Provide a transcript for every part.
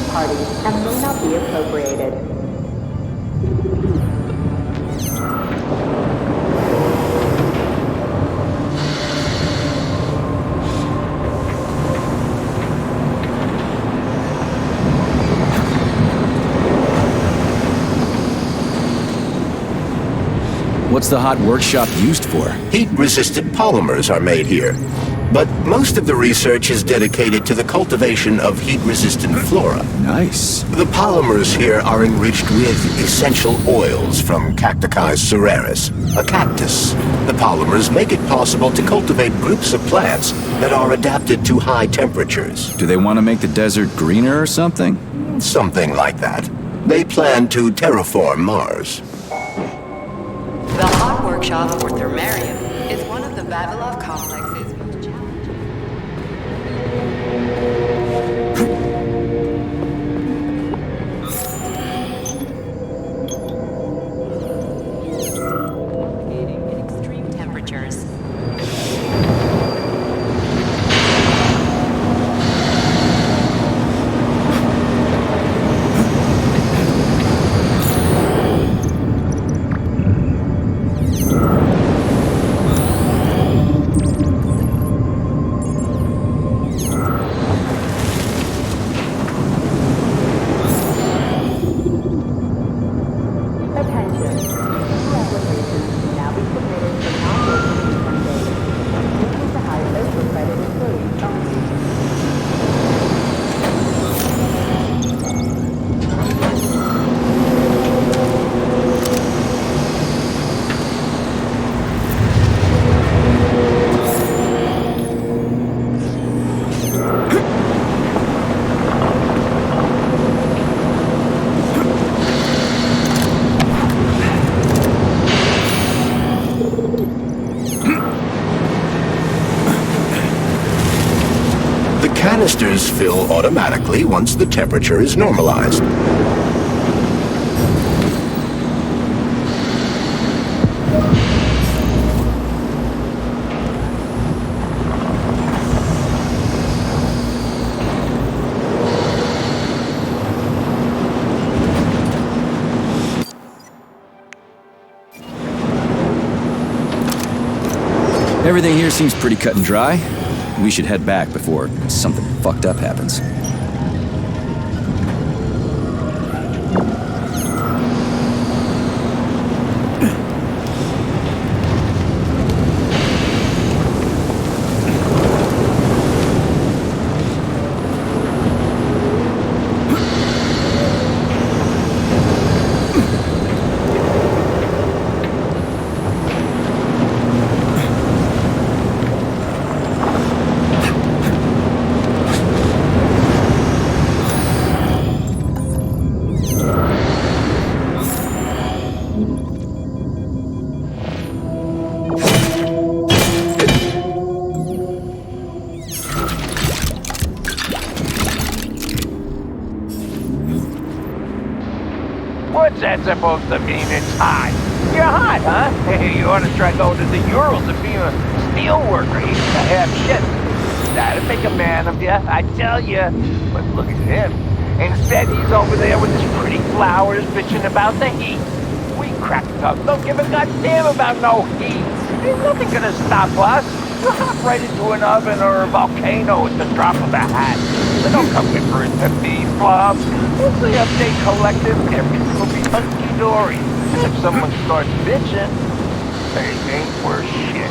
both parties and may not be appropriated. What's the hot workshop used for? Heat-resistant polymers are made here. But most of the research is dedicated to the cultivation of heat-resistant flora. Nice. The polymers here are enriched with essential oils from Cacticus cereris, a cactus. The polymers make it possible to cultivate groups of plants that are adapted to high temperatures. Do they want to make the desert greener or something? Something like that. They plan to terraform Mars. The Hot Workshop for Thermarium is one of the Vavilov complex's most challenging. In extreme temperatures. Canisters fill automatically once the temperature is normalized. Everything here seems pretty cut and dry. We should head back before something fucked up happens. What's that supposed to mean? It's hot. You're hot, huh? You ought to try going to the Urals and being a steel worker. You gotta have shit. That'd make a man of you, I tell you. But look at him. Instead, he's over there with his pretty flowers bitching about the heat. We crack up. Don't give a goddamn about no heat. There's nothing gonna stop us. We'll hop right into an oven or a volcano at the drop of a hat. So don't come whimpering to me, Flub. Once the update collected, everything will be hunky-dory. And if someone starts bitching, they ain't worth shit.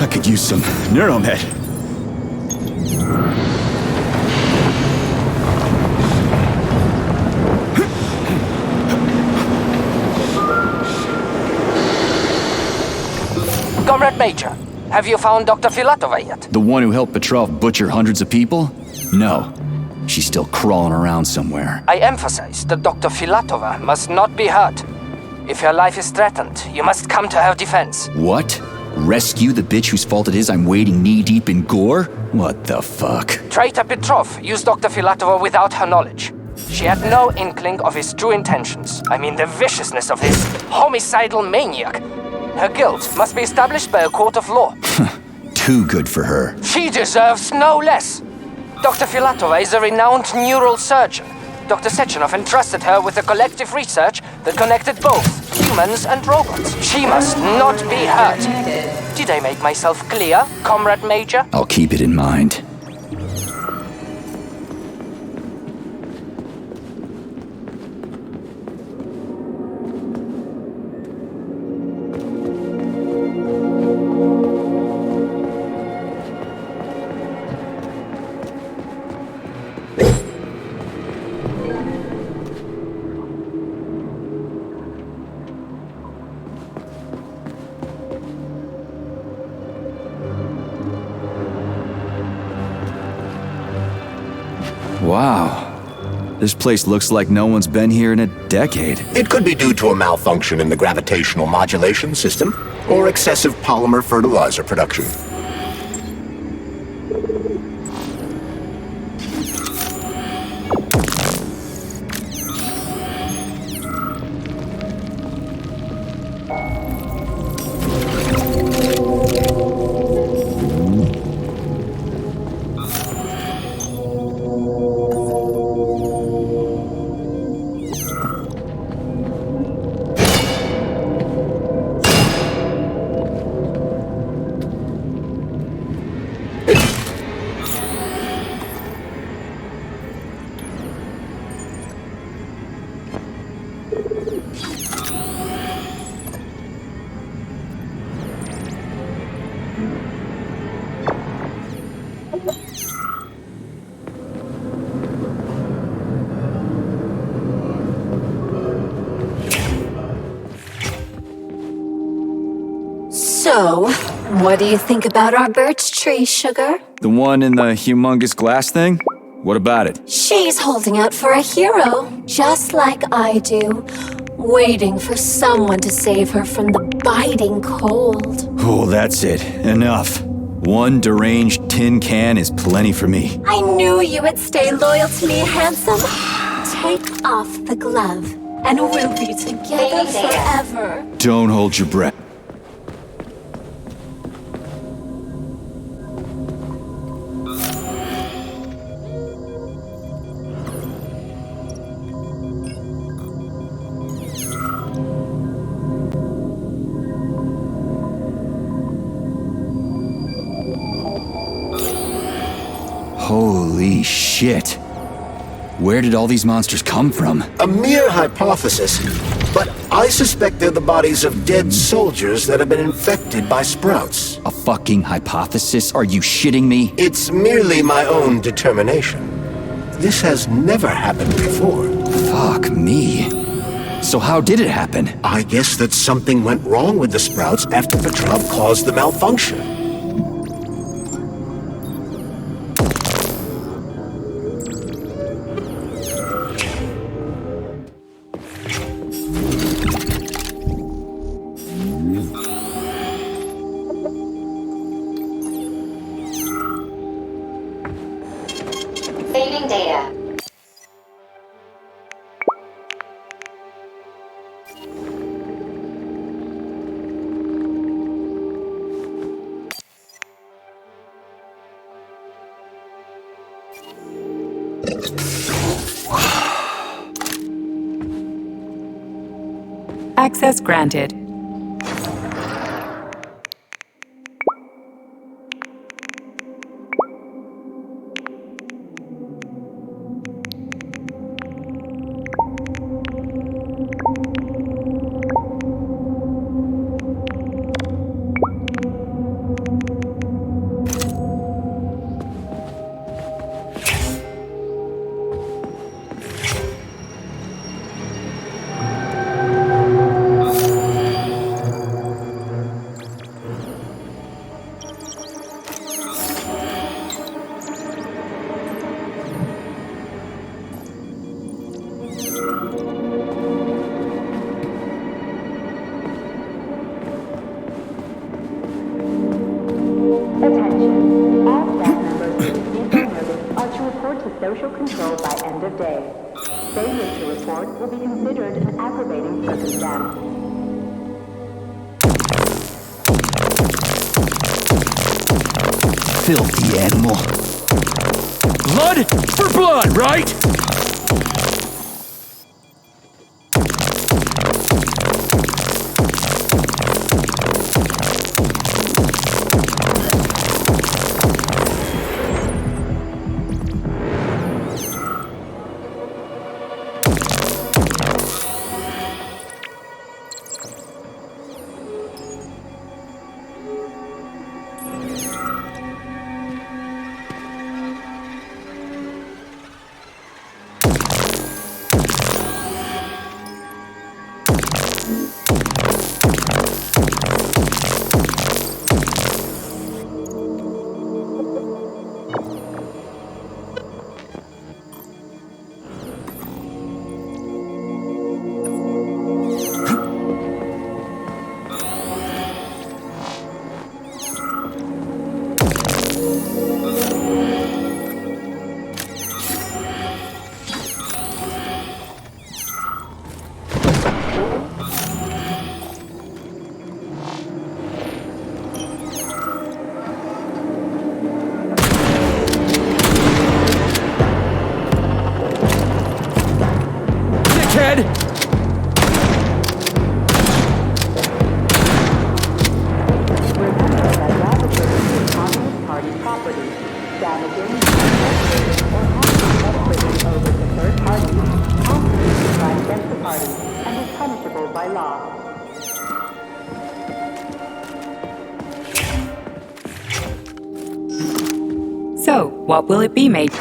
Could use some Neuromed. Major, have you found Dr. Filatova yet? The one who helped Petrov butcher hundreds of people? No. She's still crawling around somewhere. I emphasize that Dr. Filatova must not be hurt. If her life is threatened, you must come to her defense. What? Rescue the bitch whose fault it is I'm wading knee-deep in gore? What the fuck? Traitor Petrov used Dr. Filatova without her knowledge. She had no inkling of his true intentions. I mean the viciousness of this homicidal maniac. Her guilt must be established by a court of law. Too good for her. She deserves no less. Dr. Filatova is a renowned neurosurgeon. Dr. Sechenov entrusted her with a collective research that connected both humans and robots. She must not be hurt. Did I make myself clear, Comrade Major? I'll keep it in mind. Wow. This place looks like no one's been here in a decade. It could be due to a malfunction in the gravitational modulation system, or excessive polymer fertilizer production. So, what do you think about our birch tree, Sugar? The one in the humongous glass thing? What about it? She's holding out for a hero, just like I do, waiting for someone to save her from the biting cold. Oh, that's it. Enough. One deranged tin can is plenty for me. I knew you would stay loyal to me, handsome. Take off the glove, and we'll be together forever. Don't hold your breath. Holy shit. Where did all these monsters come from? A mere hypothesis, but I suspect they're the bodies of dead soldiers that have been infected by sprouts. A fucking hypothesis? Are you shitting me? It's merely my own determination. This has never happened before. Fuck me. So how did it happen? I guess that something went wrong with the sprouts after Petrov caused the malfunction. Saving data. Access granted. by end of day. Failure to report will be considered an aggravating circumstance. Filthy animal. Blood for blood, right? Dickhead! Remember that ravaging is Communist Party property. Damaging, or acting over to third parties constitutes a crime against the party and is punishable by law. So, what will it be, mate?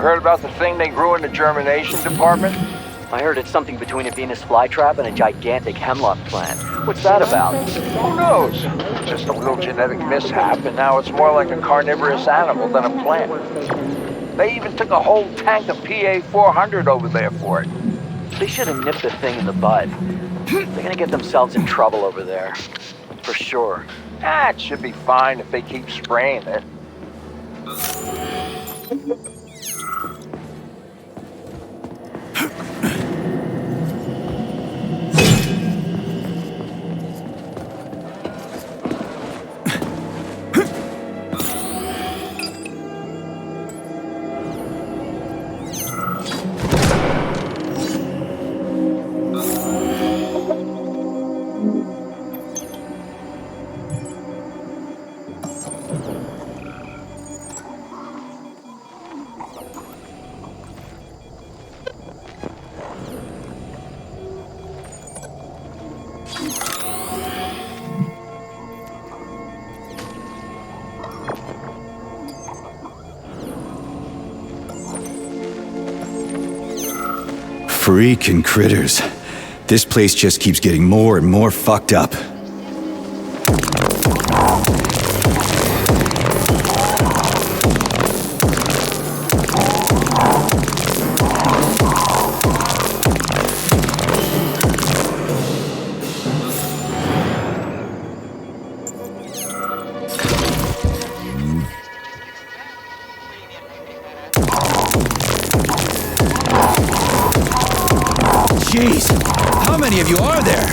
Heard about the thing they grew in the germination department? I heard it's something between a Venus flytrap and a gigantic hemlock plant. What's that about? Who knows? Just a little genetic mishap, and now it's more like a carnivorous animal than a plant. They even took a whole tank of PA-400 over there for it. They should have nipped the thing in the bud. They're gonna get themselves in trouble over there. For sure. It should be fine if they keep spraying it. Freaking critters. This place just keeps getting more and more fucked up. Jeez, how many of you are there?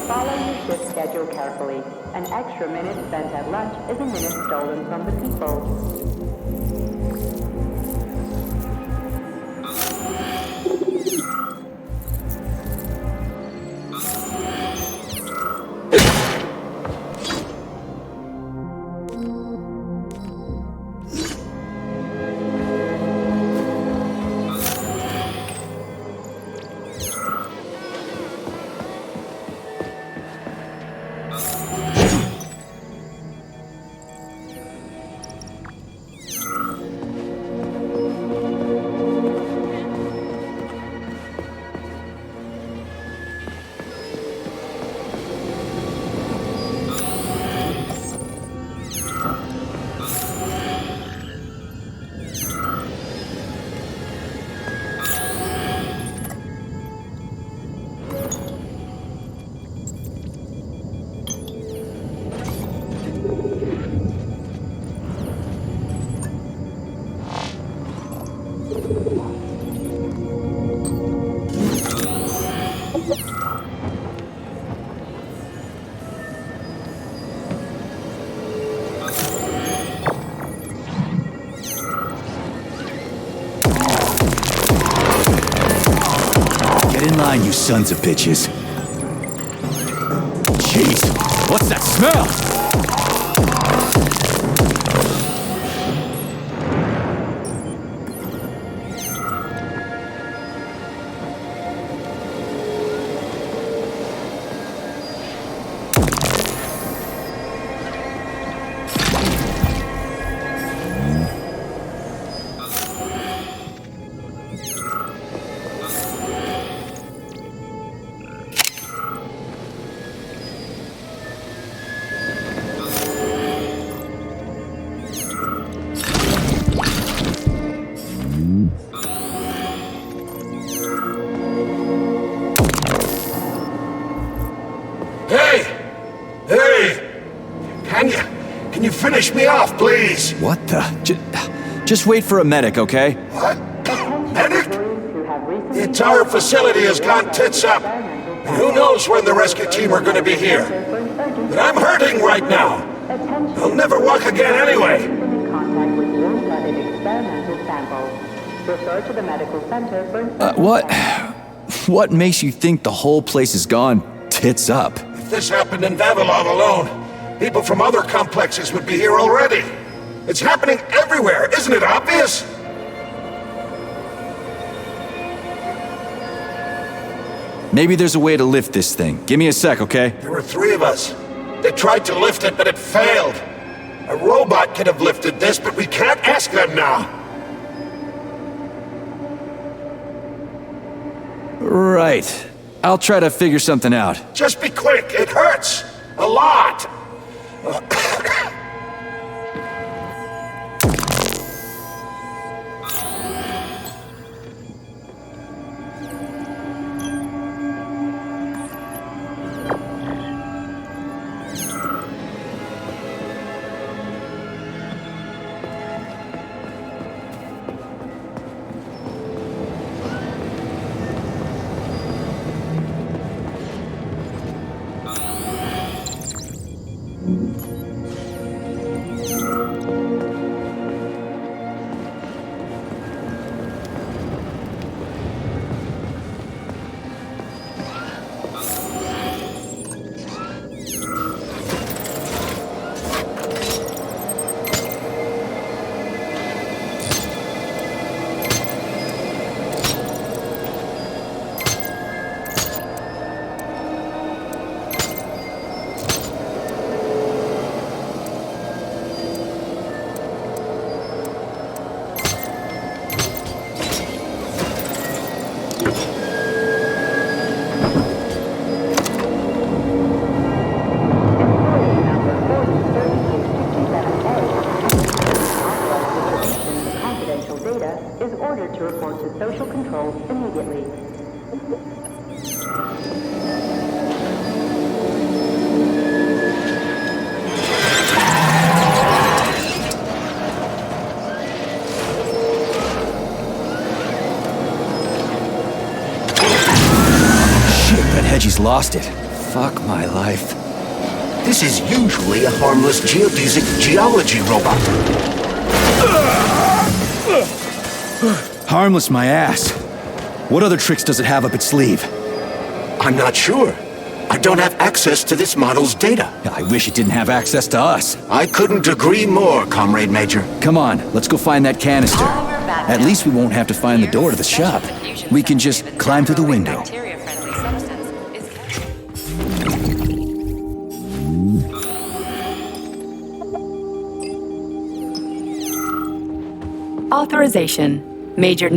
Follow your shift schedule carefully. An extra minute spent at lunch is a minute stolen from the people. Get in line, you sons of bitches. Jeez, what's that smell? Can you finish me off, please? What the? Just wait for a medic, okay? What? Medic? The entire facility has gone tits up. And who knows when the rescue team are going to be here. But I'm hurting right now. I'll never walk again anyway. Contact with warm-blooded experimental samples. Refer to the medical center for What? What makes you think the whole place is gone tits up? If this happened in Vavilov alone, people from other complexes would be here already. It's happening everywhere, isn't it obvious? Maybe there's a way to lift this thing. Give me a sec, okay? There were 3 of us. They tried to lift it, but it failed. A robot could have lifted this, but we can't ask them now. Right. I'll try to figure something out. Just be quick, it hurts. A lot. Is ordered to report to social control immediately. Shit, bet Hedgie's lost it. Fuck my life. This is usually a harmless geodesic geology robot. Harmless my ass. What other tricks does it have up its sleeve? I'm not sure. I don't have access to this model's data. I wish it didn't have access to us. I couldn't agree more, Comrade Major. Come on, let's go find that canister. At least we won't have to find the door to the shop. We can just climb through the window. Authorization. Major...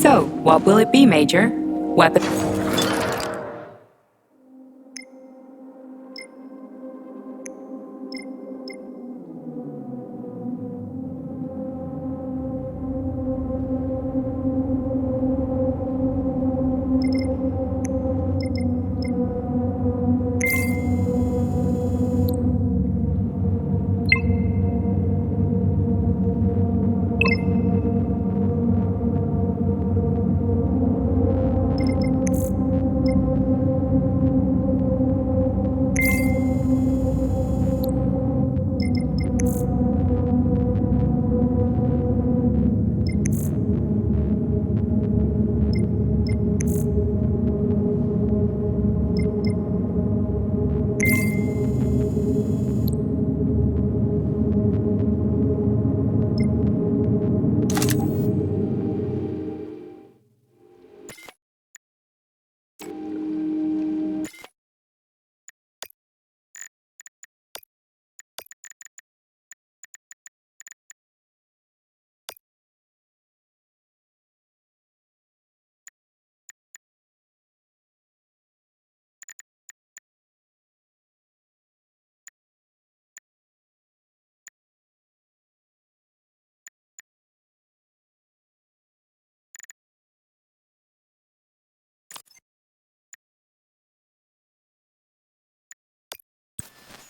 So, what will it be, Major? Weapon...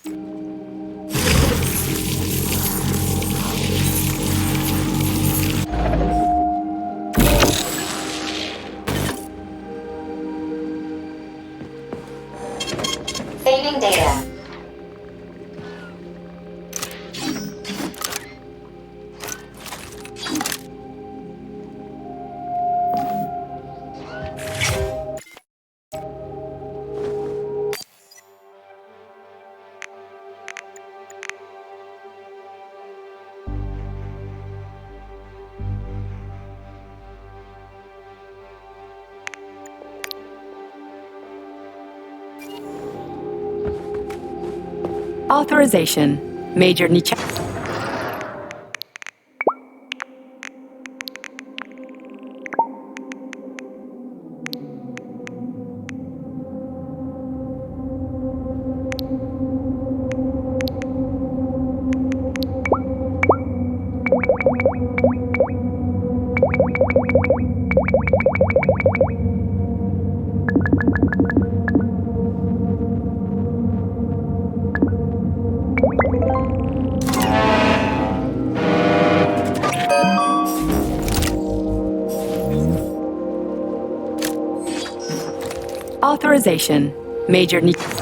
Saving data. Authorization. Major Nicha. Authorization. Major Nicha.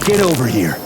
Get over here.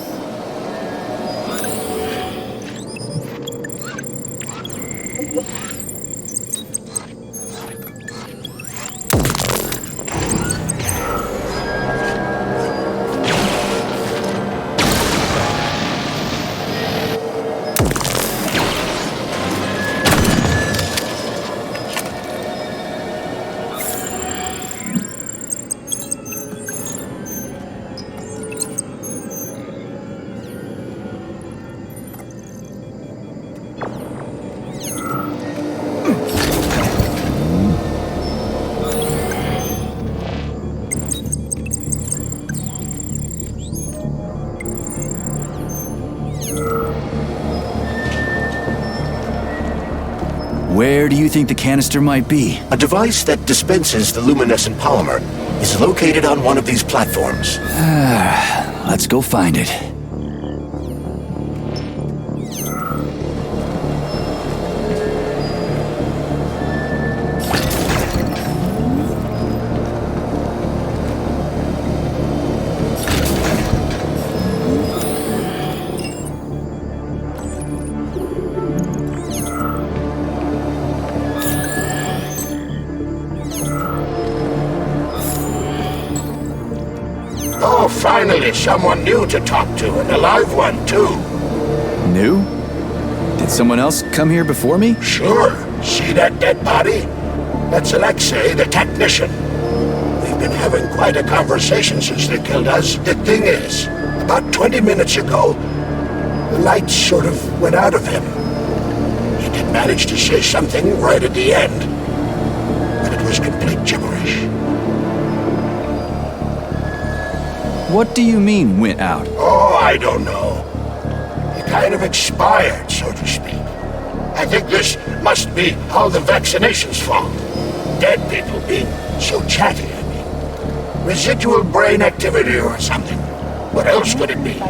Where do you think the canister might be? A device that dispenses the luminescent polymer is located on one of these platforms. Let's go find it. Oh, finally, someone new to talk to, and a live one, too. New? Did someone else come here before me? Sure. See that dead body? That's Alexei, the technician. We've been having quite a conversation since they killed us. The thing is, about 20 minutes ago, the light sort of went out of him. He did manage to say something right at the end, but it was complete gibberish. What do you mean, went out? Oh, I don't know. He kind of expired, so to speak. I think this must be all the vaccination's fault. Dead people being so chatty, I mean. Residual brain activity or something. What else could it be?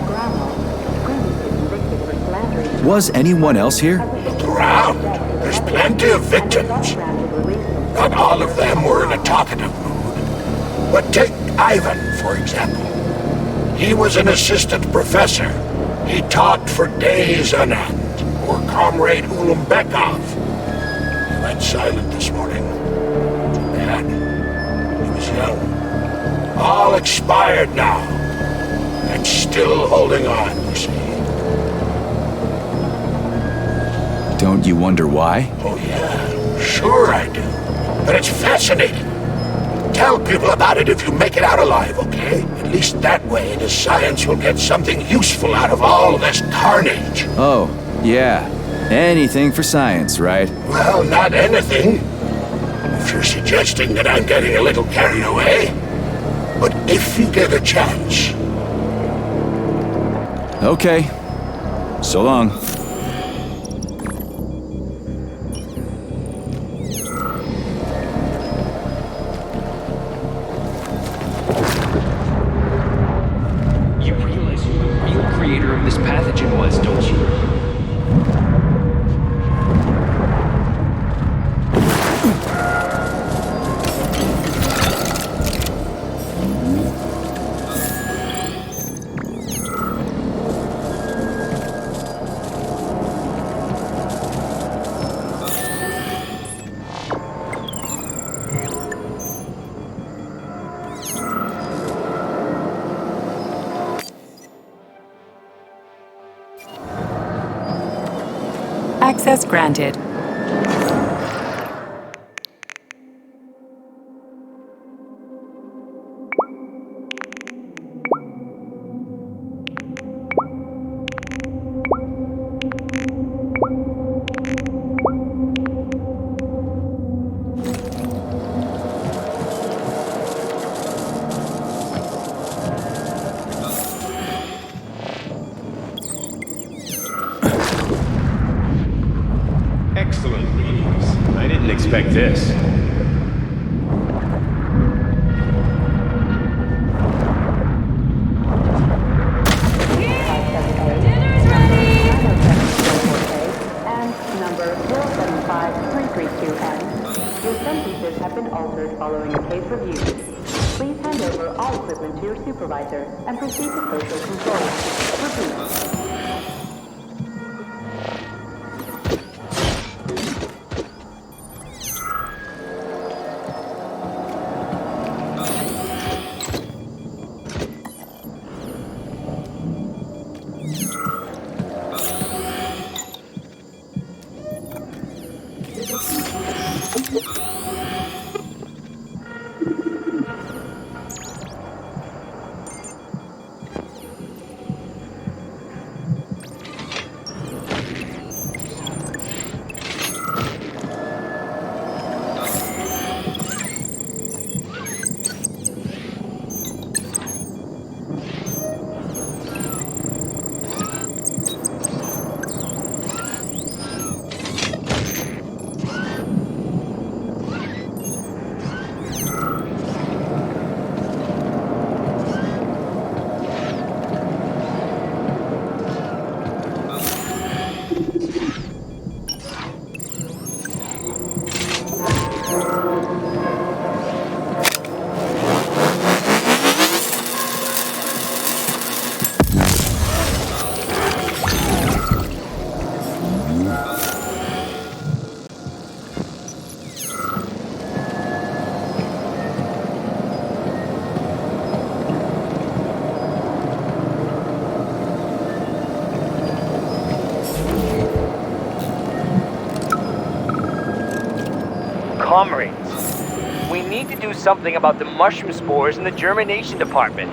Was anyone else here? Look around. There's plenty of victims. Not all of them were in a talkative mood. But take Ivan, for example. He was an assistant professor. He taught for days on end. Or Comrade Ulumbekov. He went silent this morning. Too bad. He was young. All expired now. And still holding on, you see. Don't you wonder why? Oh yeah, sure I do. But it's fascinating. Tell people about it if you make it out alive, okay? At least that way the science will get something useful out of all this carnage. Oh, yeah. Anything for science, right? Well, not anything. If you're suggesting that I'm getting a little carried away. But if you get a chance. Okay. So long. You realize who the real creator of this pathogen was, don't you? Access granted. Excellent readings. I didn't expect this. And number 075332N. Your sentences have been altered following a case review. Please hand over all equipment to your supervisor and proceed to social control. Repeat. Comrades, we need to do something about the mushroom spores in the germination department.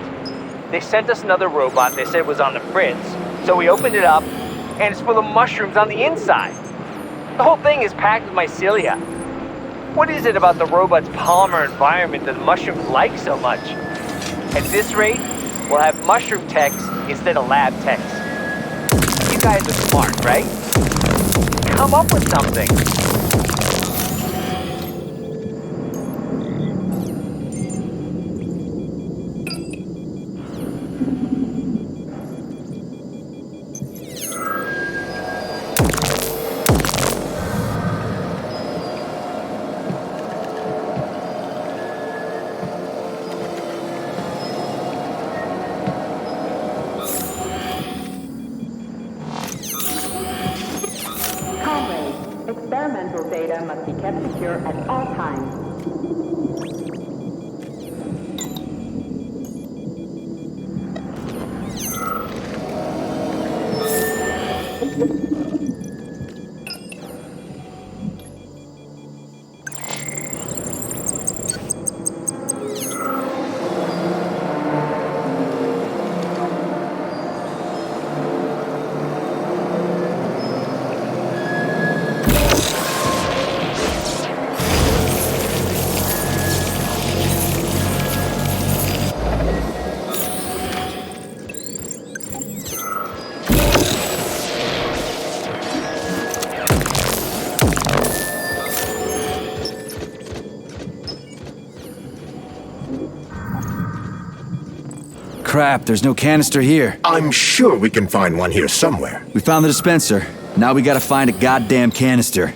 They sent us another robot they said was on the fritz, so we opened it up, and it's full of mushrooms on the inside. The whole thing is packed with mycelia. What is it about the robot's polymer environment that mushrooms like so much? At this rate, we'll have mushroom techs instead of lab techs. You guys are smart, right? Come up with something. Experimental data must be kept secure at all times. Crap, there's no canister here. I'm sure we can find one here somewhere. We found the dispenser. Now we gotta find a goddamn canister.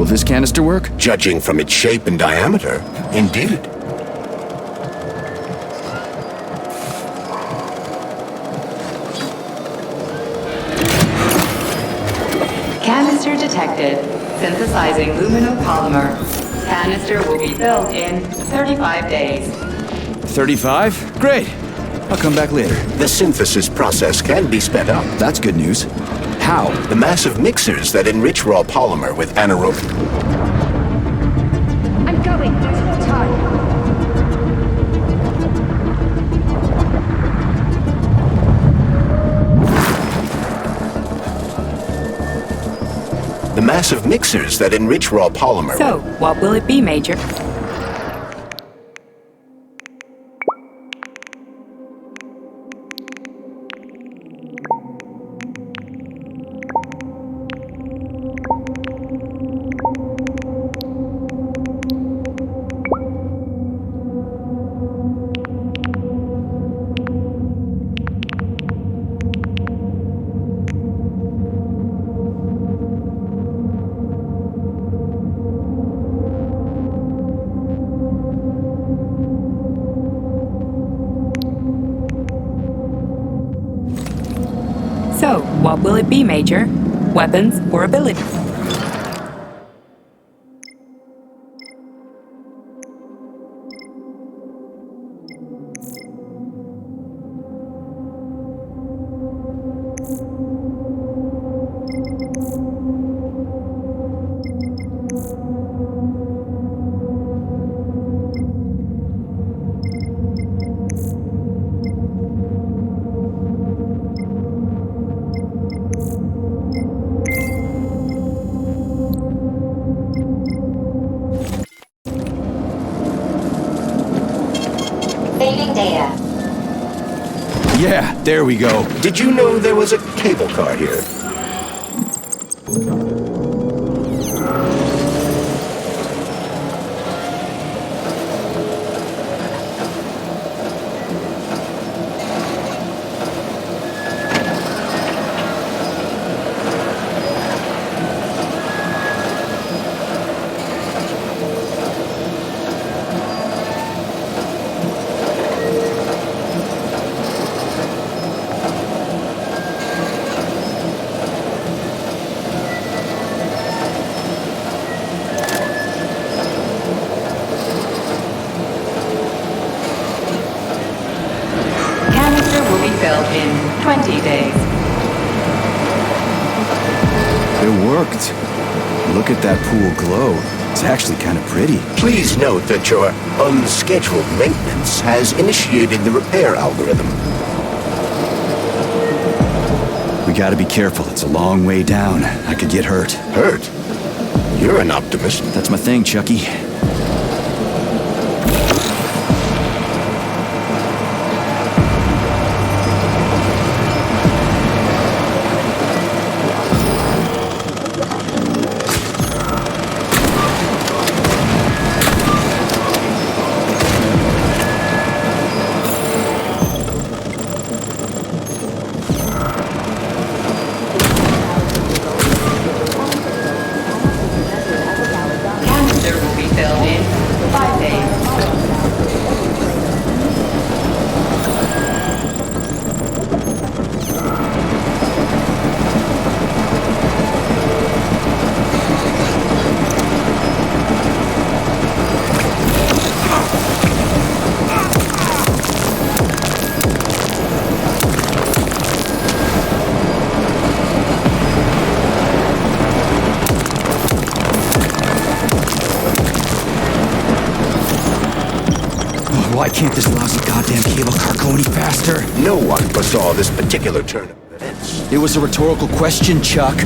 Will this canister work? Judging from its shape and diameter, indeed. Canister detected. Synthesizing luminopolymer. Canister will be built in 35 days. 35? Great. I'll come back later. The synthesis process can be sped up. That's good news. How? The massive mixers that enrich raw polymer with anaerobic... I'm going. There's no time. The massive mixers that enrich raw polymer. So, what will it be, Major? So, what will it be, Major? Weapons or abilities? Failing data. Yeah, there we go. Did you know there was a cable car here? Filled in 20 days. It worked. Look at that pool glow. It's actually kind of pretty. Please note that your unscheduled maintenance has initiated the repair algorithm. We gotta be careful. It's a long way down. I could get hurt. Hurt? You're an optimist. That's my thing, Chucky. Why can't this lousy goddamn cable car go any faster? No one foresaw this particular turn of events. It was a rhetorical question, Chuck.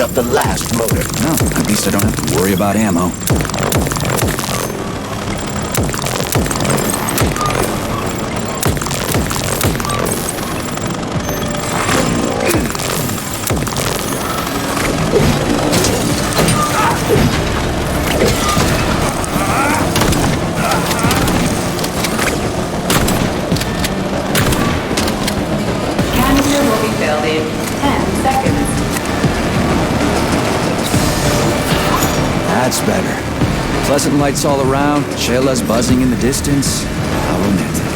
speed up the last motor. No, at least I don't have to worry about ammo. Canister will be filled in 10 seconds. That's better. Pleasant lights all around, Shayla's buzzing in the distance. How romantic.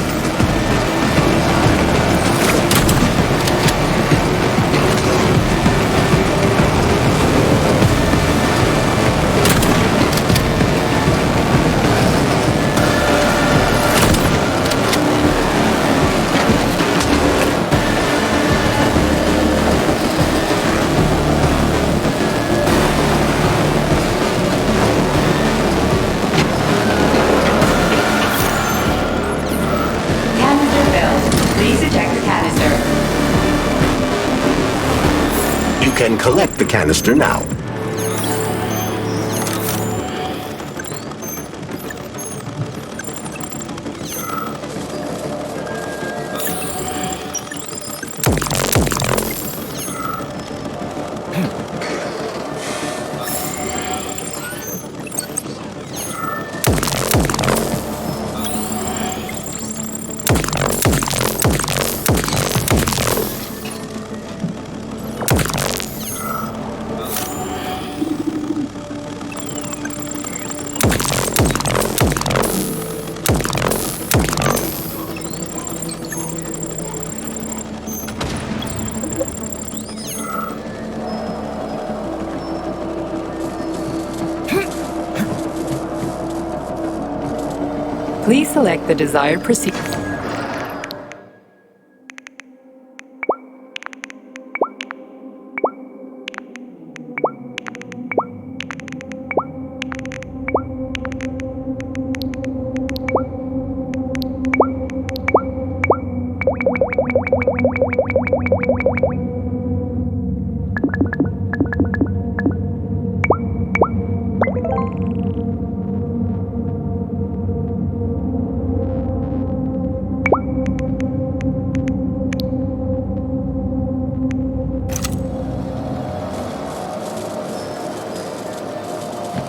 Canister filled. Please eject the canister. You can collect the canister now. Please select the desired procedure.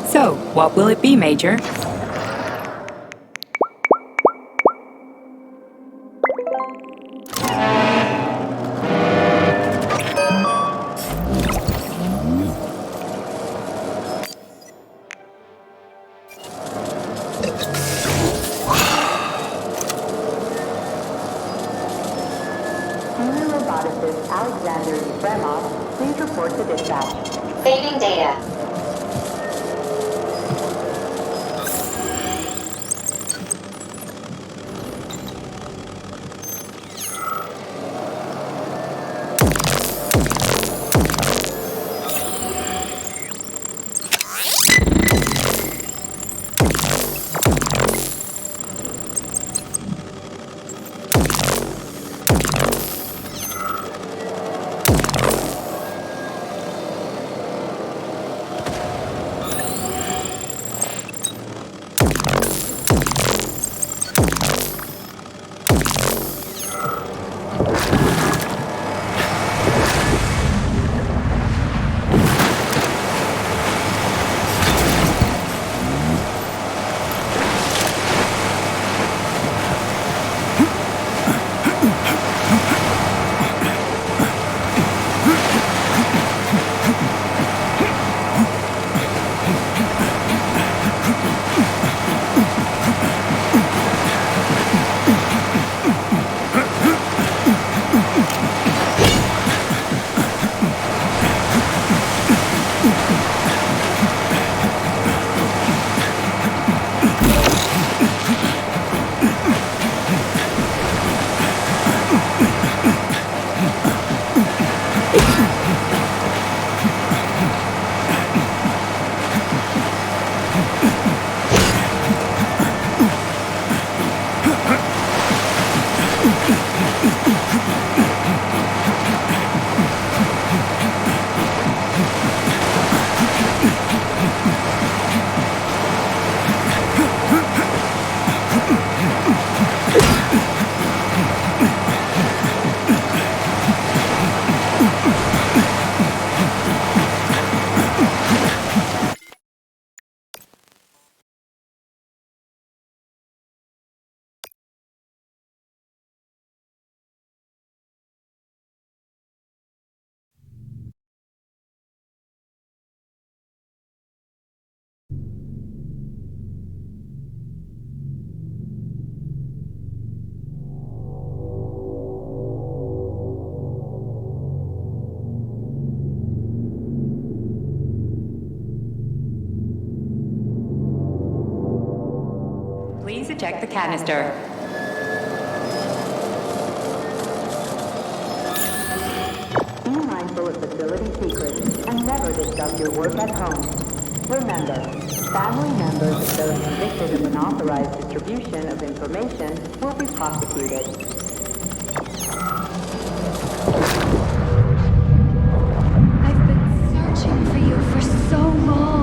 So, what will it be, Major? Senior roboticist Alexander Yefremov, please report to dispatch. Saving data. Please eject the canister. Be mindful of facility secrets and never discuss your work at home. Remember, family members of those convicted of unauthorized distribution of information will be prosecuted. I've been searching for you for so long.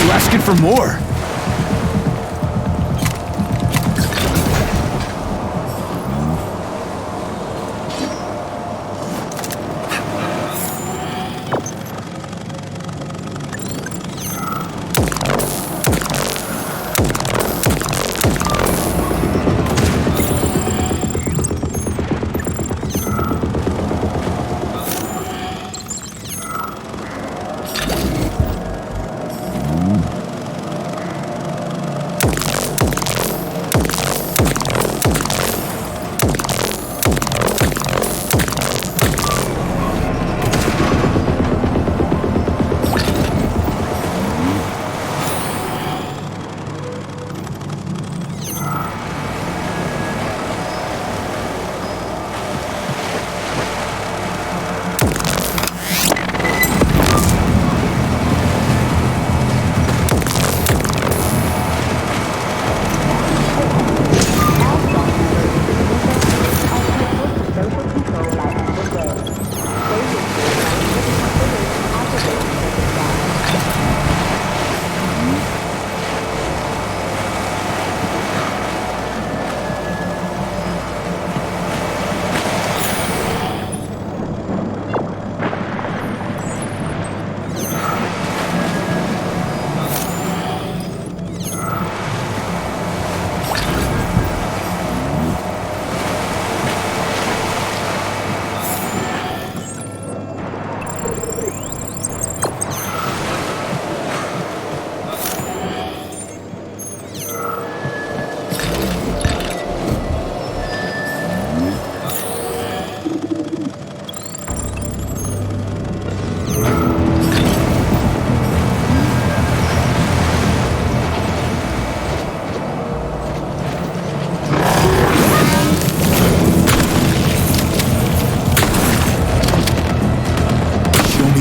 Asking for more.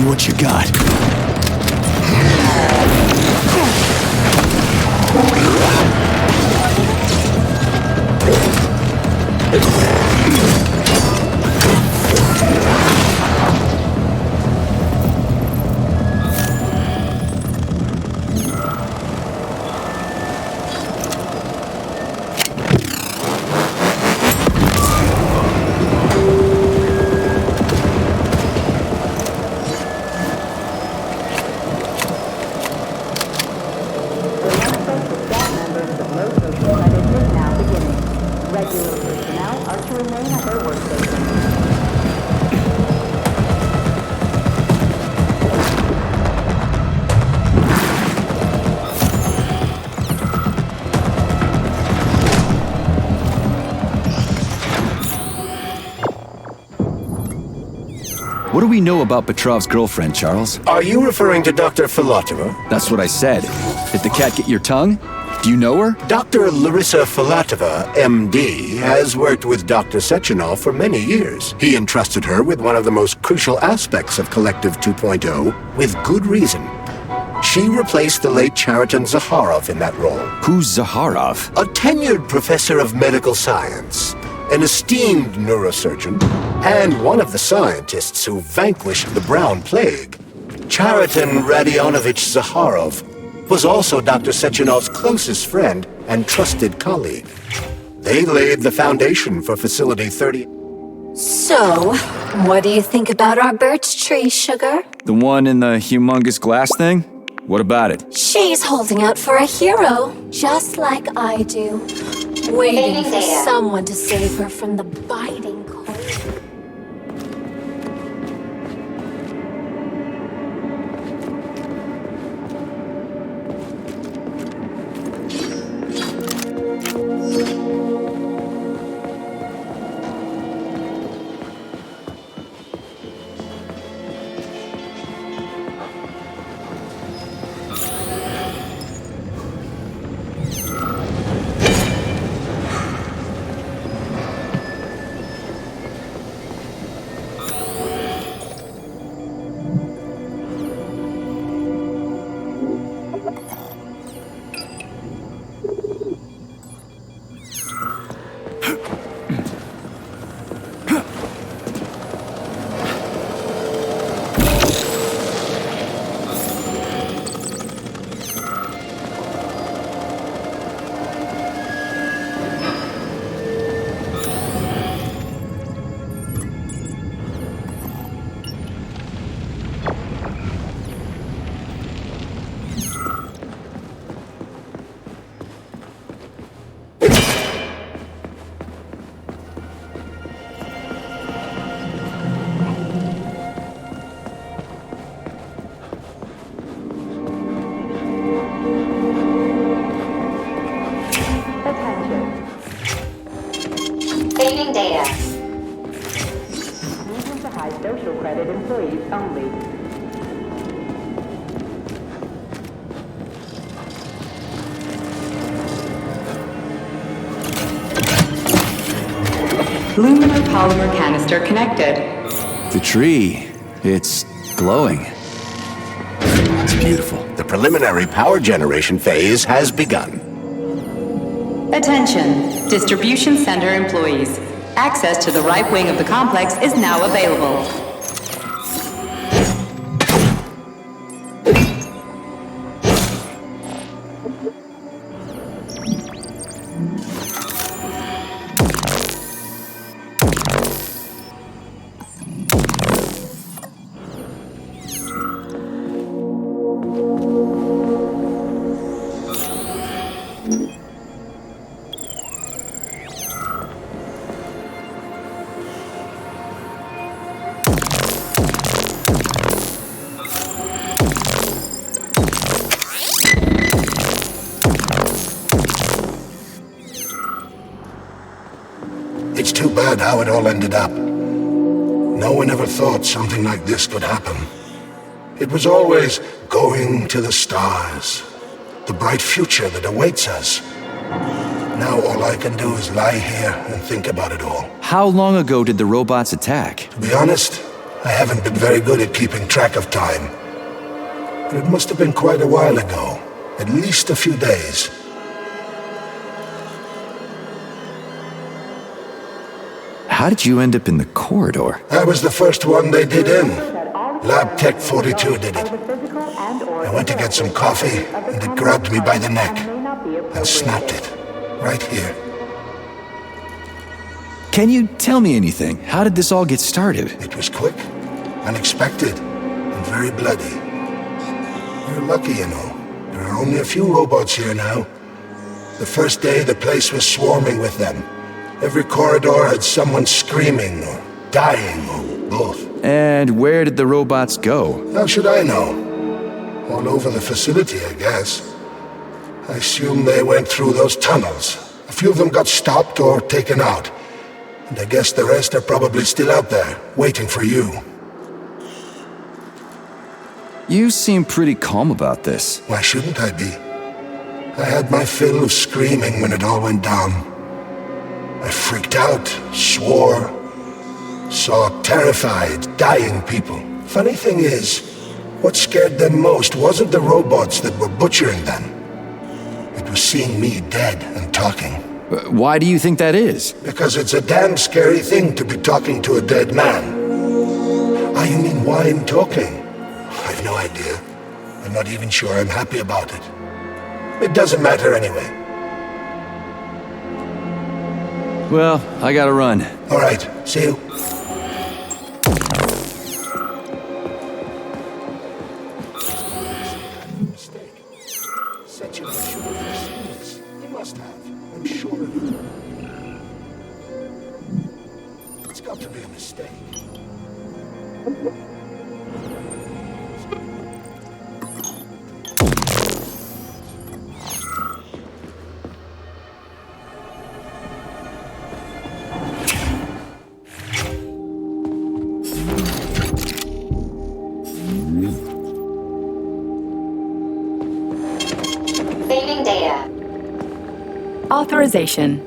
What you got? What do we know about Petrov's girlfriend, Charles? Are you referring to Dr. Filatova? That's what I said. Did the cat get your tongue? Do you know her? Dr. Larissa Filatova, MD, has worked with Dr. Sechenov for many years. He entrusted her with one of the most crucial aspects of Collective 2.0, with good reason. She replaced the late Chariton Zakharov in that role. Who's Zakharov? A tenured professor of medical science, an esteemed neurosurgeon, and one of the scientists who vanquished the Brown Plague. Chariton Radionovich Zakharov was also Dr. Sechenov's closest friend and trusted colleague. They laid the foundation for Facility 30. So, what do you think about our birch tree, Sugar? The one in the humongous glass thing? What about it? She's holding out for a hero, just like I do. Waiting for someone to save her from the biting cold. Saving data. Medium to high social credit employees only. Luminar polymer canister connected. The tree. It's glowing. It's beautiful. The preliminary power generation phase has begun. Attention, distribution center employees. Access to the right wing of the complex is now available. It's too bad how it all ended up. No one ever thought something like this could happen. It was always going to the stars, the bright future that awaits us. Now all I can do is lie here and think about it all. How long ago did the robots attack? To be honest, I haven't been very good at keeping track of time. But it must have been quite a while ago, at least a few days. How did you end up in the corridor? I was the first one they did in. Lab Tech 42 did it. I went to get some coffee, and it grabbed me by the neck and snapped it, right here. Can you tell me anything? How did this all get started? It was quick, unexpected, and very bloody. You're lucky, you know. There are only a few robots here now. The first day, the place was swarming with them. Every corridor had someone screaming or dying or both. And where did the robots go? How should I know? All over the facility, I guess. I assume they went through those tunnels. A few of them got stopped or taken out. And I guess the rest are probably still out there, waiting for you. You seem pretty calm about this. Why shouldn't I be? I had my fill of screaming when it all went down. I freaked out, swore, saw terrified, dying people. Funny thing is, what scared them most wasn't the robots that were butchering them. It was seeing me dead and talking. Why do you think that is? Because it's a damn scary thing to be talking to a dead man. Ah, you mean why I'm talking? I've no idea. I'm not even sure I'm happy about it. It doesn't matter anyway. Well, I gotta run. All right, see you. Such a should have foreseen this. He must have. I'm sure of it. It's got to be a mistake. Saving data. Authorization.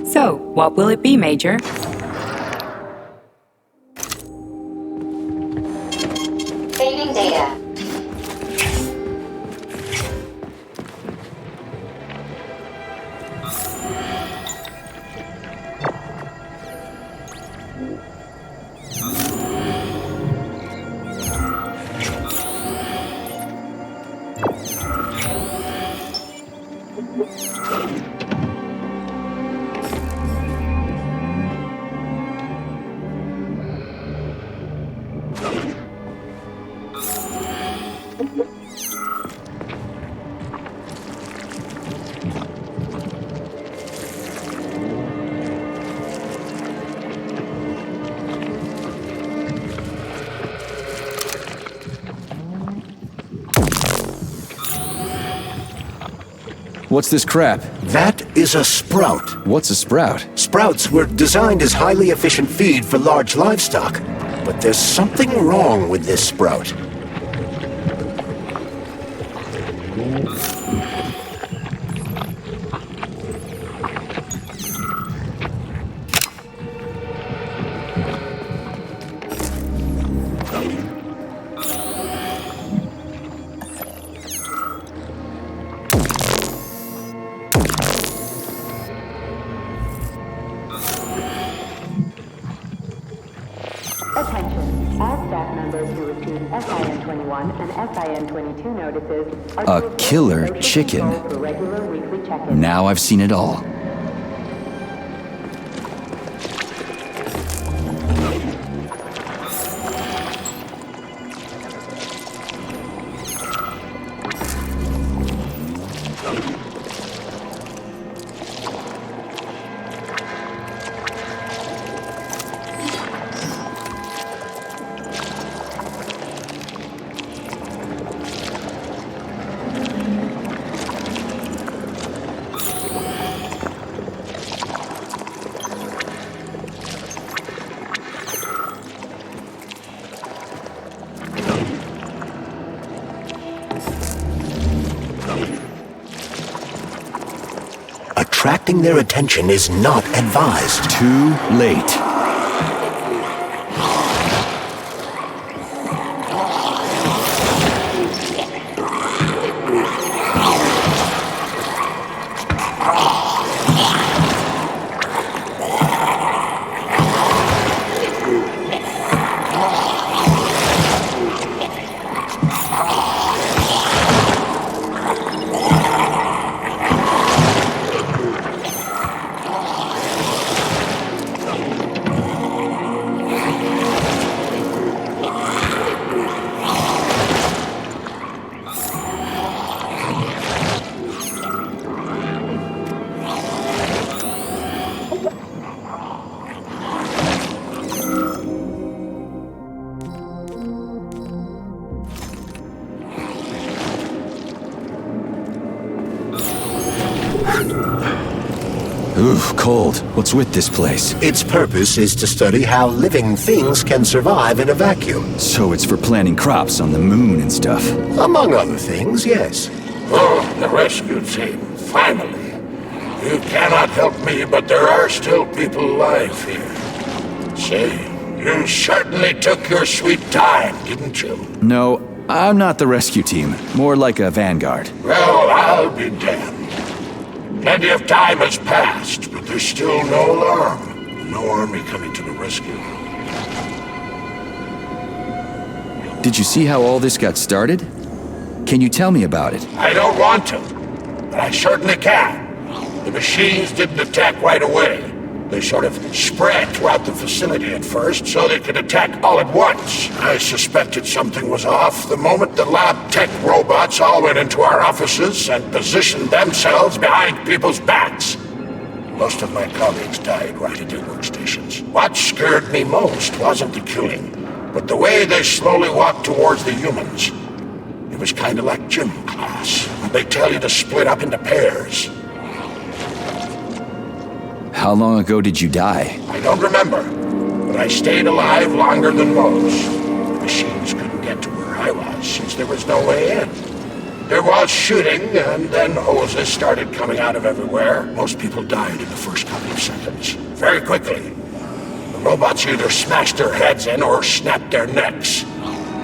So, what will it be, Major? Saving data. What's this crap? That is a sprout. What's a sprout? Sprouts were designed as highly efficient feed for large livestock. But there's something wrong with this sprout. Attention. All staff members who received SIN-21 and SIN-22 notices are A killer chicken. for regular weekly check-ins. Now I've seen it all. Attracting their attention is not advised. Too late. Oof, cold. What's with this place? Its purpose is to study how living things can survive in a vacuum. So it's for planting crops on the moon and stuff. Among other things, yes. Oh, the rescue team, finally. You cannot help me, but there are still people alive here. Say, you certainly took your sweet time, didn't you? No, I'm not the rescue team. More like a vanguard. Well, I'll be damned. Plenty of time has passed, but there's still no alarm. No army coming to the rescue. Did you see how all this got started? Can you tell me about it? I don't want to, but I certainly can. The machines didn't attack right away. They sort of spread throughout the facility at first, so they could attack all at once. I suspected something was off the moment the lab tech robots all went into our offices and positioned themselves behind people's backs. Most of my colleagues died right at their workstations. What scared me most wasn't the killing, but the way they slowly walked towards the humans. It was kind of like gym class. They tell you to split up into pairs. How long ago did you die? I don't remember, but I stayed alive longer than most. The machines couldn't get to where I was since there was no way in. There was shooting, and then hoses started coming out of everywhere. Most people died in the first couple of seconds. Very quickly. The robots either smashed their heads in or snapped their necks,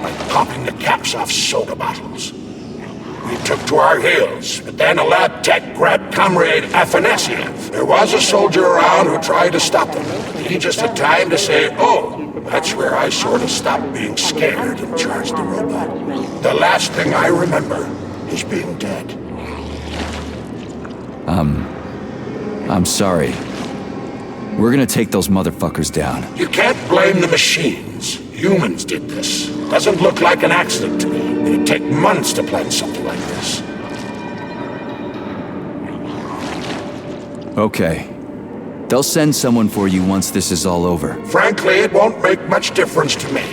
like popping the caps off soda bottles. We took to our heels, but then a lab tech grabbed Comrade Afanasiev. There was a soldier around who tried to stop them. He just had time to say, "Oh." That's where I sort of stopped being scared and charged the robot. The last thing I remember is being dead. I'm sorry. We're gonna take those motherfuckers down. You can't blame the machines. Humans did this. Doesn't look like an accident to me. It'd take months to plan something like this. Okay. They'll send someone for you once this is all over. Frankly, it won't make much difference to me.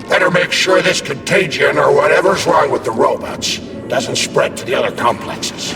Better make sure this contagion or whatever's wrong with the robots doesn't spread to the other complexes.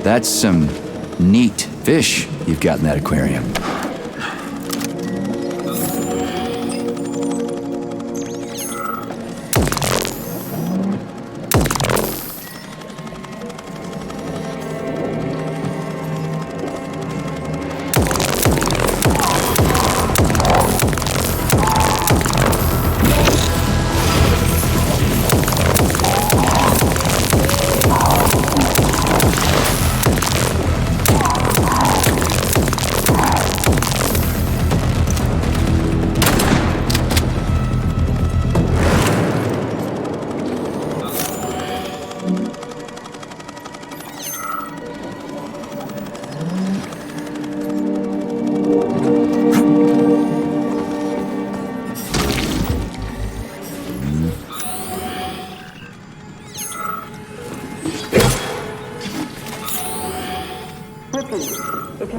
That's some neat fish you've got in that aquarium.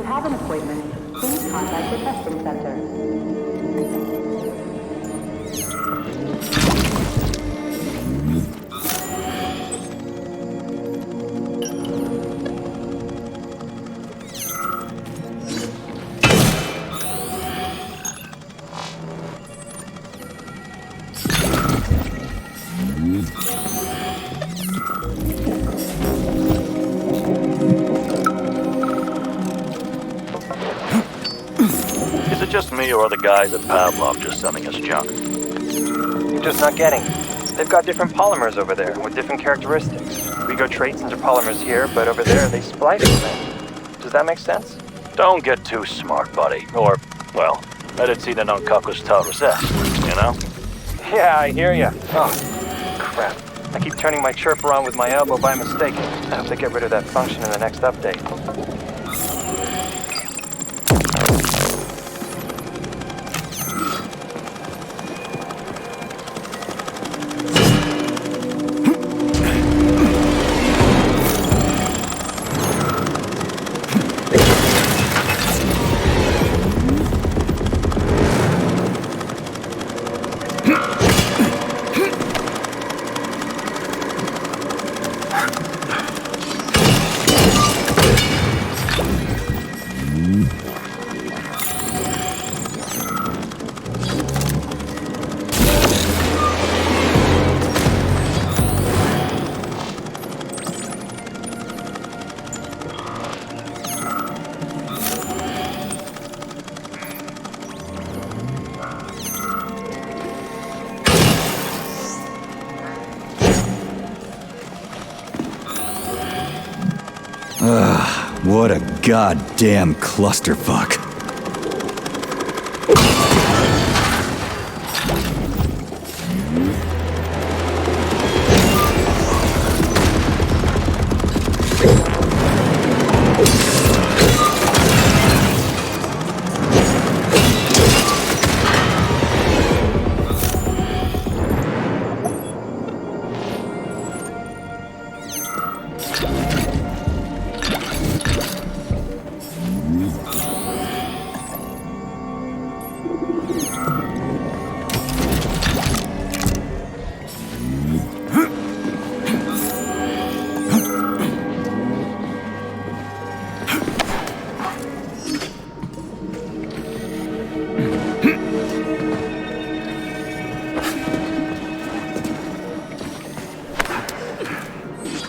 you have an appointment, please contact the testing center. Is it just me, or are the guys at Pavlov just sending us junk? You're just not getting it. They've got different polymers over there, with different characteristics. We go traits into polymers here, but over there they splice them. Does that make sense? Don't get too smart, buddy. Or, well, medicina non cacus taurus est, you know? Yeah, I hear ya. Oh, crap. I keep turning my chirper on with my elbow by mistake. I hope they get rid of that function in the next update. What a goddamn clusterfuck.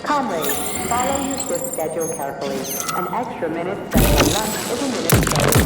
Comrades, follow your shift schedule carefully. An extra minute spent on lunch is a minute spent.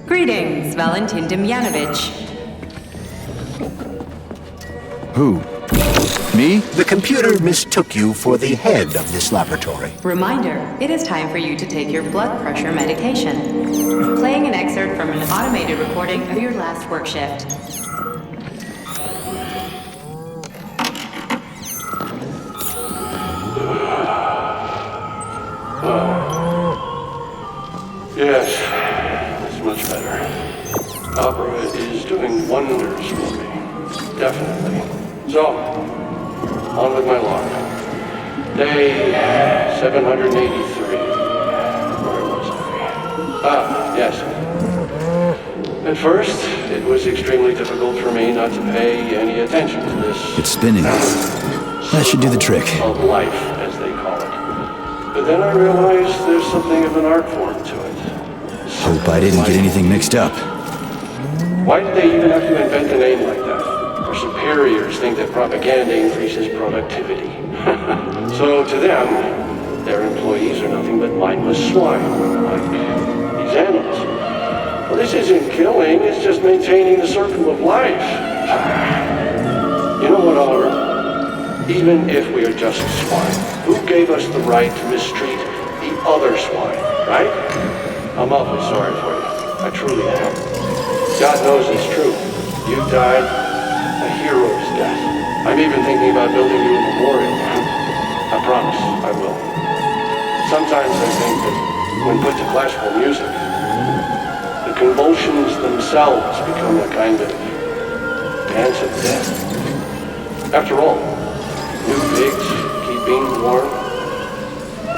Greetings, Valentin Demyanovich. Who? Me? The computer mistook you for the head of this laboratory. Reminder, it is time for you to take your blood pressure medication. Playing an excerpt from an automated recording of your last work shift. Yes, that's much better. Opera is doing wonders for me. Definitely. So, on with my log. Day 783. Where was I? Yes. At first, it was extremely difficult for me not to pay any attention to this. It's spinning. That should do the trick. Of life, as they call it. But then I realized there's something of an art form to it. Hope I didn't get anything mixed up. Why did they even have to invent a name like that? Our superiors think that propaganda increases productivity. So to them, their employees are nothing but mindless swine, like these animals. Well, this isn't killing, it's just maintaining the circle of life. You know what, Oliver? Even if we are just swine, who gave us the right to mistreat the other swine, right? I'm awfully sorry for you. I truly am. God knows it's true. You died a hero's death. I'm even thinking about building you a memorial. I promise I will. Sometimes I think that when put to classical music, the convulsions themselves become a kind of dance of death. After all, new pigs keep being born,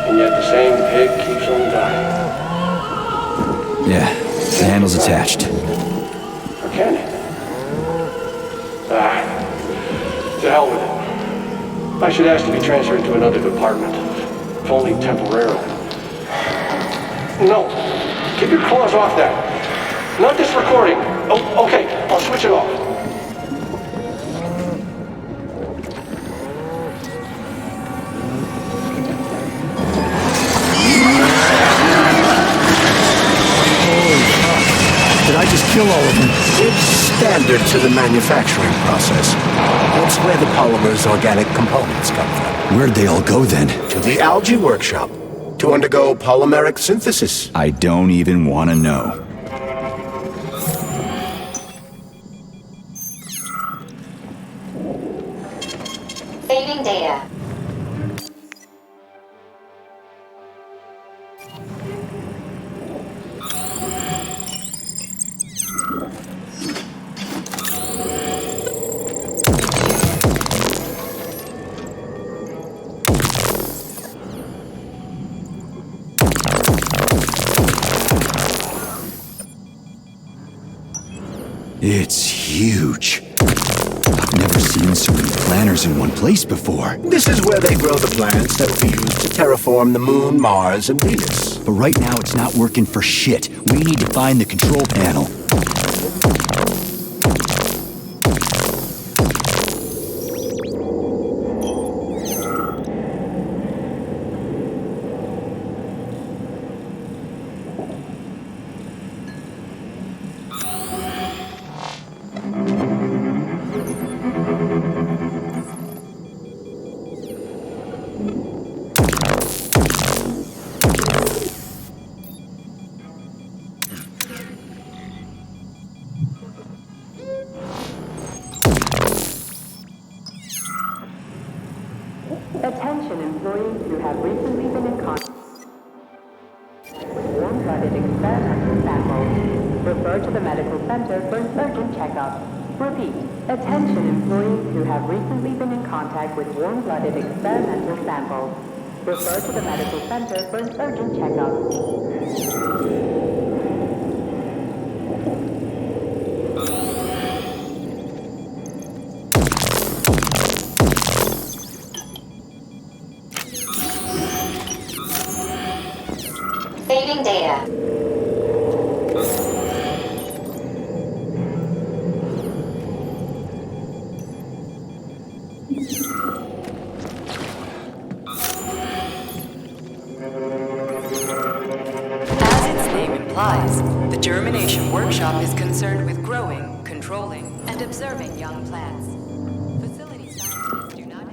and yet the same pig keeps on dying. Yeah, the handle's attached. Or can it? To hell with it. I should ask to be transferred to another department, if only temporarily. No, keep your claws off that. Not this recording. Oh, okay, I'll switch it off. Did I just kill all of them? It's standard to the manufacturing process. That's where the polymer's organic components come from. Where'd they all go then? To the algae workshop, to undergo polymeric synthesis. I don't even want to know. Saving data. It's huge. I've never seen so many planters in one place before. This is where they grow the plants that will be used to terraform the Moon, Mars, and Venus. But right now it's not working for shit. We need to find the control panel. Attention employees who have recently been in contact with warm-blooded experimental samples. Refer to the medical center for an urgent checkup. Repeat, attention employees who have recently been in contact with warm-blooded experimental samples. Refer to the medical center for an urgent checkup. Saving data. As its name The Germination Workshop is concerned with growing, controlling, and observing young plants. Facility scientists do not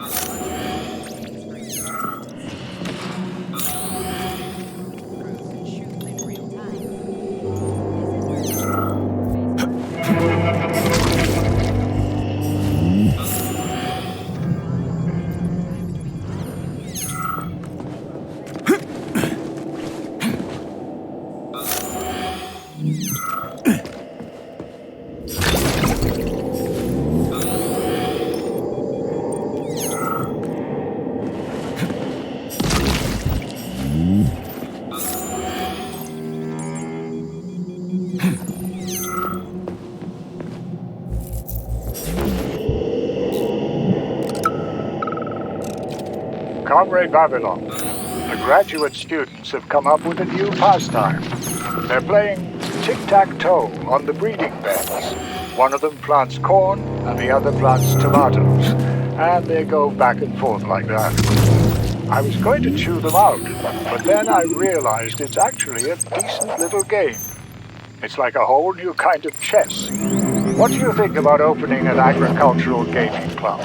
Comrade Babylon, the graduate students have come up with a new pastime. They're playing tic-tac-toe on the breeding beds. One of them plants corn and the other plants tomatoes, and they go back and forth like that. I was going to chew them out, but then I realized it's actually a decent little game. It's like a whole new kind of chess. What do you think about opening an agricultural gaming club?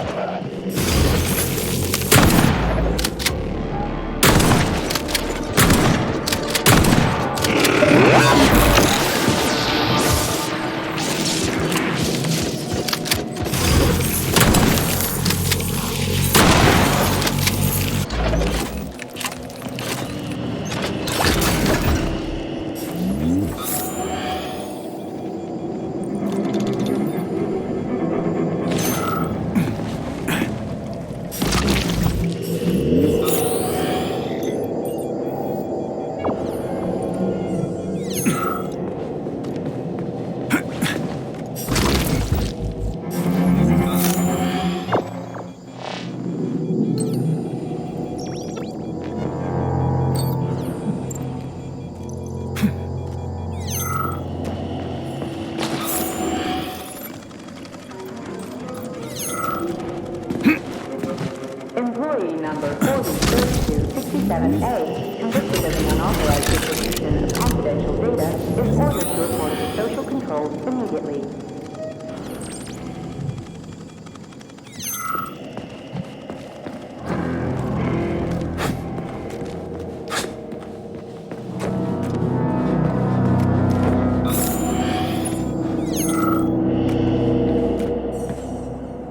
Employee number 403267A, convicted of an unauthorized distribution of confidential data, is ordered to report to social control immediately.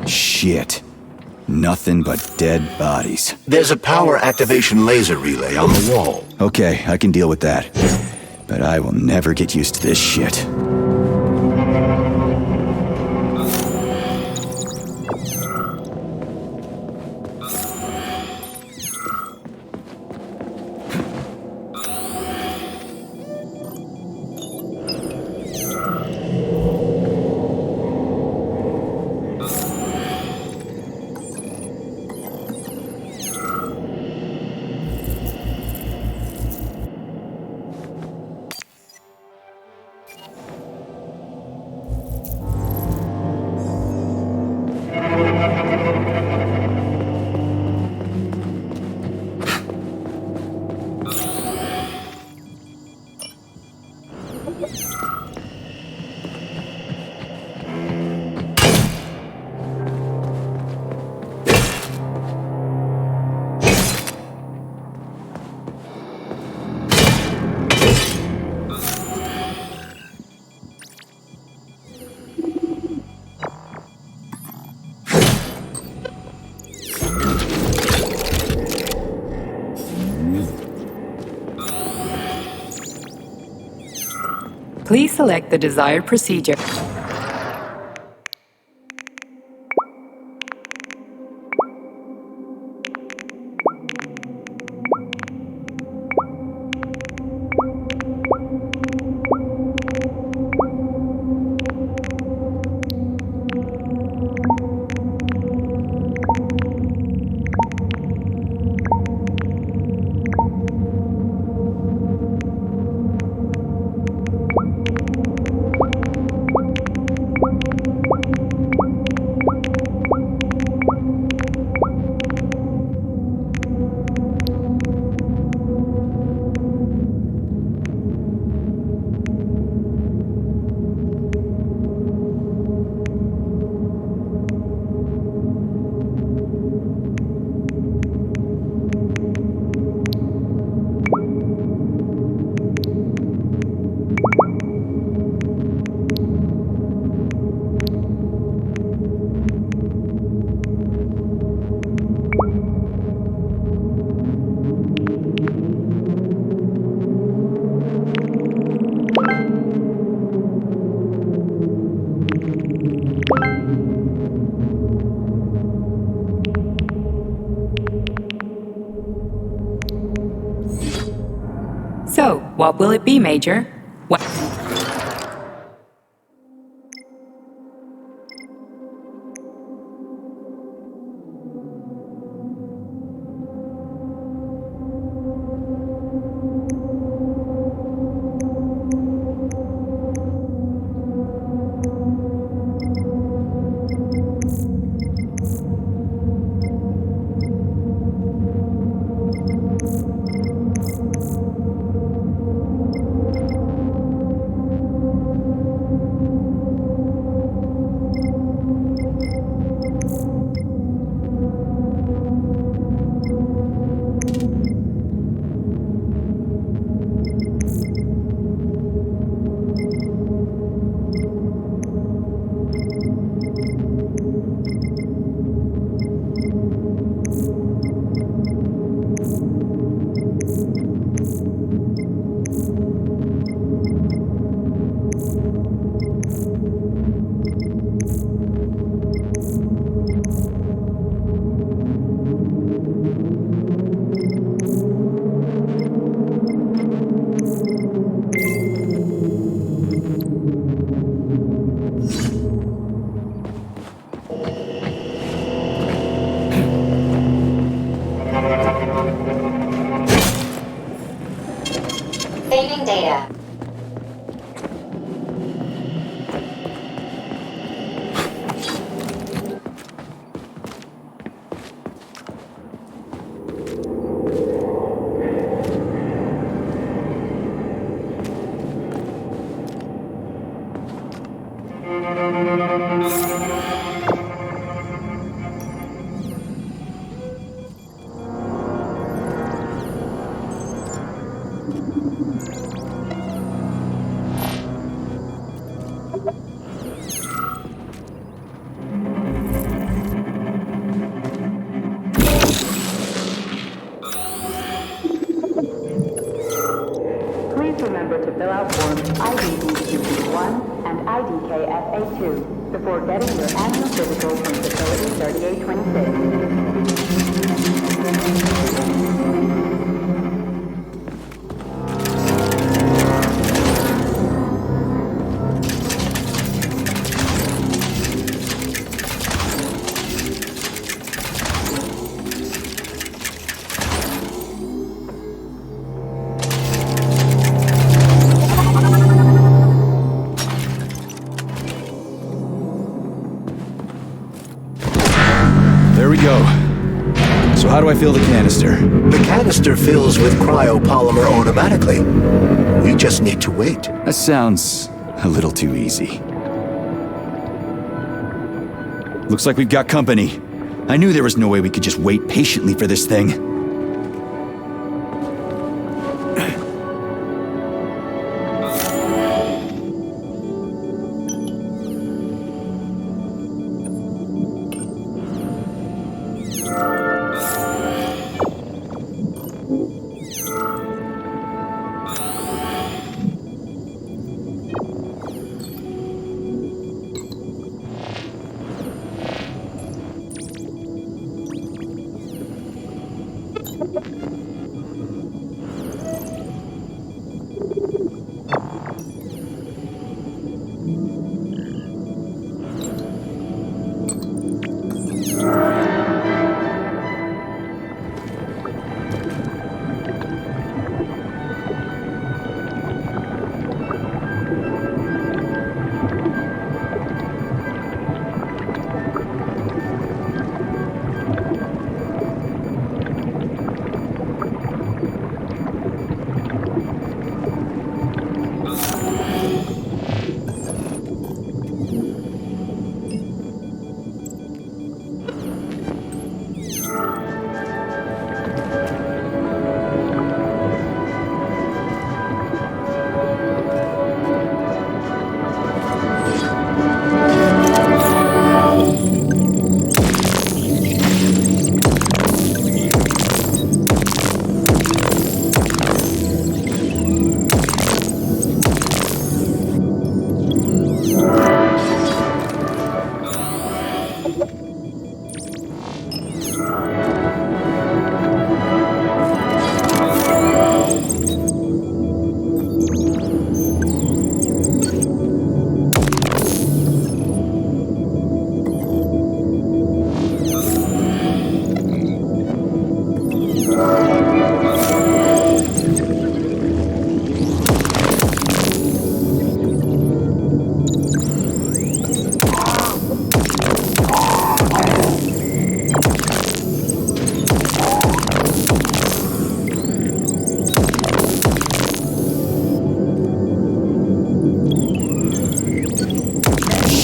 Shit. Nothing but dead bodies. There's a power activation laser relay on the wall. Okay, I can deal with that. But I will never get used to this shit. Please select the desired procedure. What will it be, Major? What? Saving data. Remember to fill out forms IDDQ1 and IDKFA2 before getting your annual physical from Facility 3826. Go. So how do I fill the canister? The canister fills with cryopolymer automatically. We just need to wait. That sounds a little too easy. Looks like we've got company. I knew there was no way we could just wait patiently for this thing.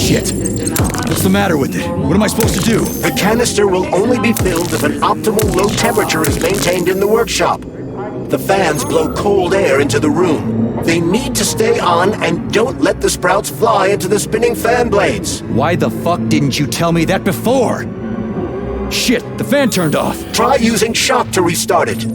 Shit. What's the matter with it? What am I supposed to do? The canister will only be filled if an optimal low temperature is maintained in the workshop. The fans blow cold air into the room. They need to stay on and don't let the sprouts fly into the spinning fan blades. Why the fuck didn't you tell me that before? Shit, the fan turned off. Try using shock to restart it.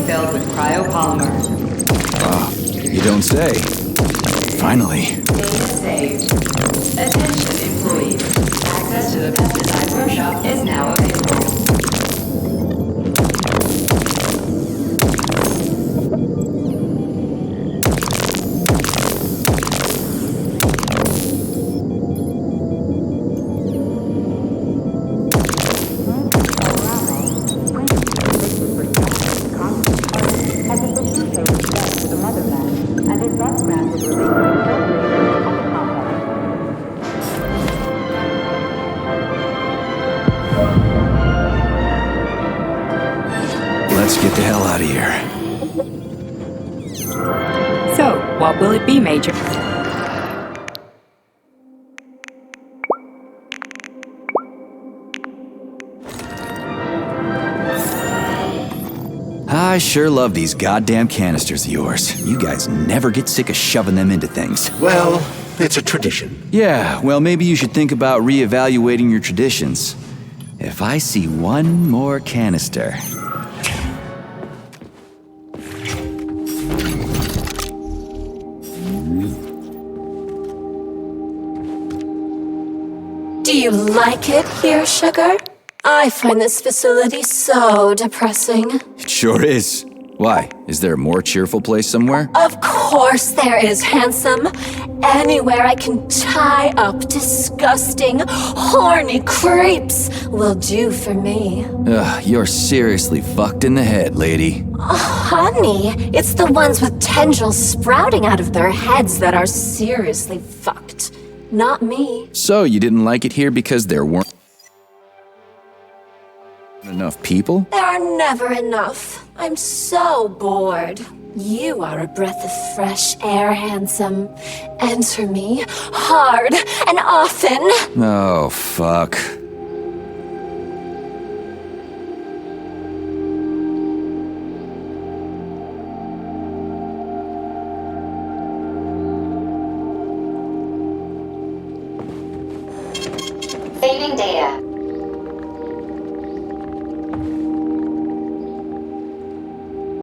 Filled with cryopolymer. You don't say. Finally. Data saved. Attention employees. Access to the pesticide workshop is now available. Let's get the hell out of here. So, what will it be, Major? I sure love these goddamn canisters of yours. You guys never get sick of shoving them into things. Well, it's a tradition. Yeah, well, maybe you should think about reevaluating your traditions. If I see one more canister... Do you like it here, Sugar? I find this facility so depressing. It sure is. Why? Is there a more cheerful place somewhere? Of course there is, Handsome. Anywhere I can tie up disgusting, horny creeps will do for me. Ugh, you're seriously fucked in the head, lady. Honey, it's the ones with tendrils sprouting out of their heads that are seriously fucked. Not me. So you didn't like it here because there weren't enough people? There are never enough. I'm so bored. You are a breath of fresh air, Handsome. Enter me hard and often. Oh, fuck. Saving data.